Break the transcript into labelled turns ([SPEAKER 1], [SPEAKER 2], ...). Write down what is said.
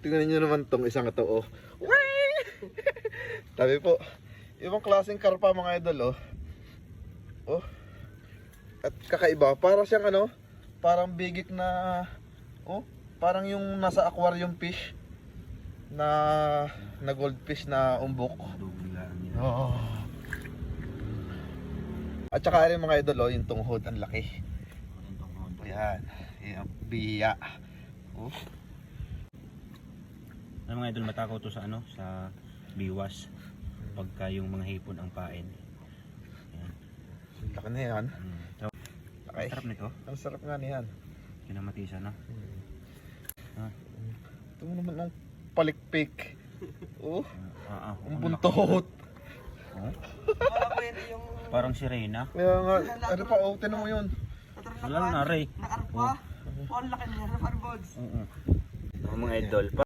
[SPEAKER 1] Tingnan nyo naman tong isang ito, oh. Sabi po, ibang klaseng karpa mga idol, oh. Oh. At kakaiba, para siyang ano, parang bigik na, oh, parang yung nasa aquarium fish na goldfish na umbok. Oh. At saka rin mga idol, oh, yung tunghod, ang laki. Ayan, yung biya. Oh.
[SPEAKER 2] Ay, mga idol, matakaw to sa ano, sa biwas. Pagka yung mga hipon ang pain. Ayan.
[SPEAKER 1] Laki na yan.
[SPEAKER 2] So,
[SPEAKER 1] Okay.
[SPEAKER 2] sarap nito.
[SPEAKER 1] Ang sarap nga niyan.
[SPEAKER 2] Kinamatisa na.
[SPEAKER 1] Ito mo naman ang palikpik. Oh, ang
[SPEAKER 2] Ang
[SPEAKER 1] buntot.
[SPEAKER 2] Oh? Parang sirena.
[SPEAKER 1] Kaya nga, ano pa, oh, tinan mo yun.
[SPEAKER 2] Wala na, Ray.
[SPEAKER 3] Nakarpa. Oh, ang laki niya. Nakarbods.
[SPEAKER 2] Mga idol.